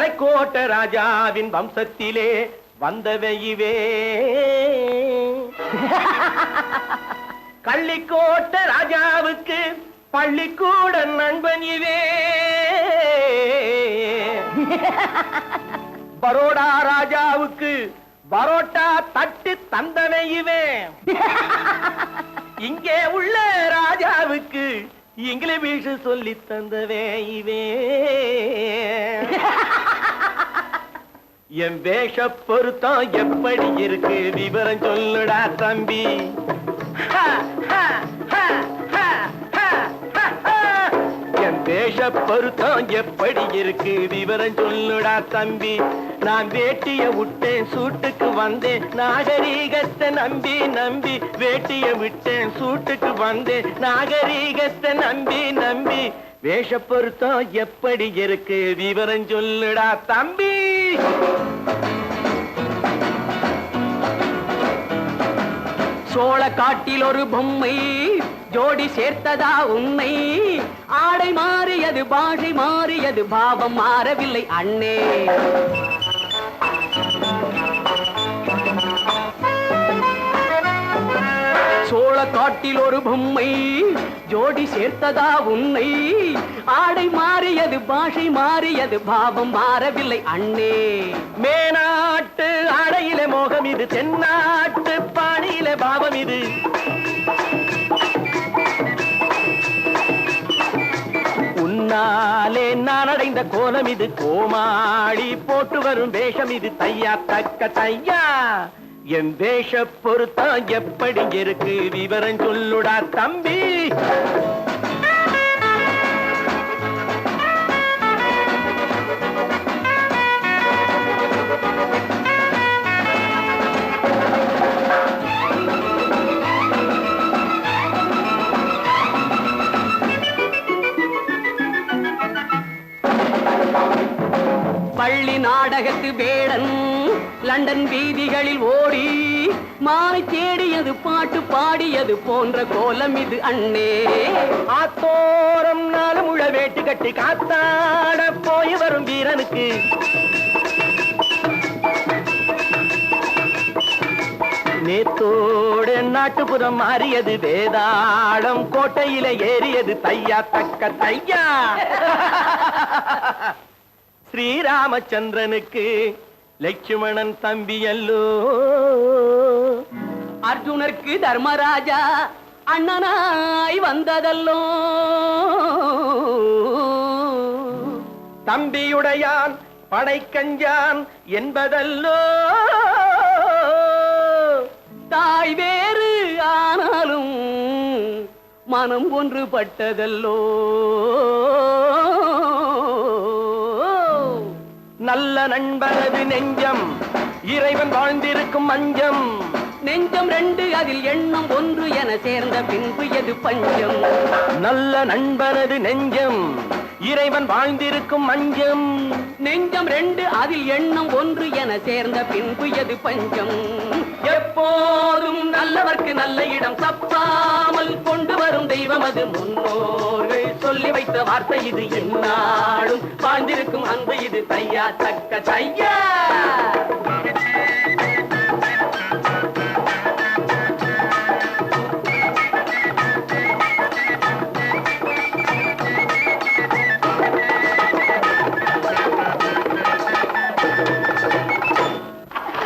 மலைக்கோட்ட ராஜாவின் வம்சத்திலே வந்தவையுவே கள்ளிக்கோட்ட ராஜாவுக்கு பள்ளிக்கூட நண்பன் இவே பரோடா ராஜாவுக்கு பரோட்டா தட்டு தந்தனையுவே இங்கே உள்ள ராஜாவுக்கு இங்கிலீஷ் சொல்லி தந்தவே இவே என் வேஷ பொருத்தம் எப்படி இருக்கு விவரம் சொல்லுடா தம்பி என் வேஷ பொருத்தம் எப்படி இருக்கு விவரம் சொல்லுடா தம்பி நான் வேட்டிய விட்டேன் சூட்டுக்கு வந்தேன் நாகரீகத்தை நம்பி நம்பி வேட்டிய விட்டேன் சூட்டுக்கு வந்தேன் நாகரீகத்தை நம்பி நம்பி வேஷ பொருத்தம் எப்படி இருக்கு விவரம் சொல்லுடா தம்பி சோழ காட்டில் ஒரு பொம்மை ஜோடி சேர்த்ததா உன்னை ஆடை மாறியது பாஷை மாறியது பாவம் மாறவில்லை அண்ணே சோழ காட்டில் ஒரு பொம்மை ஜோடி சேர்த்ததா உன்னை ஆடை மாறியது பாஷை மாறியது பாவம் மாறவில்லை அண்ணே மேனாட்டு ஆடையில மோகம் இது தென்னாட்டு பாணியில பாவம் இது உன்னாலே நான் அடைந்த கோலம் இது கோமாளி போட்டு வரும் வேஷம் இது தையா தக்க தையா என் வேஷ பொருத்தம் எப்படி இருக்கு விவரம் சொல்லுடா தம்பி பள்ளி நாடகத்து வேடன் லண்டன் வீதிகளில் ஓடி மாலை தேடியது பாட்டு பாடியது போன்ற கோலம் இது அண்ணே ஆத்தோரம் நாலு முழ வேட்டு கட்டி காத்தாட போய் வரும் வீரனுக்கு நேத்தோடு நாட்டுப்புறம் மாறியது வேதாளம் கோட்டையில ஏறியது தையா தக்க தையா ஸ்ரீராமச்சந்திரனுக்கு லட்சுமணன் தம்பி அல்லோ அர்ஜுனருக்கு தர்மராஜா அண்ணனாய் வந்ததல்லோ தம்பியுடையான் படைக்கஞ்சான் என்பதல்லோ தாய் வேறு ஆனாலும் மனம் ஒன்றுபட்டதல்லோ நல்ல நண்பனது நெஞ்சம் இறைவன் வாழ்ந்திருக்கும் மஞ்சம் நெஞ்சம் ரெண்டு அதில் எண்ணம் ஒன்று என சேர்ந்த பின்பு எது பஞ்சம் நல்ல நண்பனது நெஞ்சம் இறைவன் வாழ்ந்திருக்கும் மஞ்சம் நெஞ்சம் ரெண்டு அதில் எண்ணம் ஒன்று என சேர்ந்த பின்பு எது பஞ்சம் எப்போதும் நல்லவர்க்கு நல்ல இடம் தப்பாமல் கொண்டு வரும் தெய்வம் அது முன்னோர்கள் சொல்லி வைத்த வார்த்தை இது என்னாலும் வாழ்ந்திருக்கும் அன்பு இது தையா தக்க தையா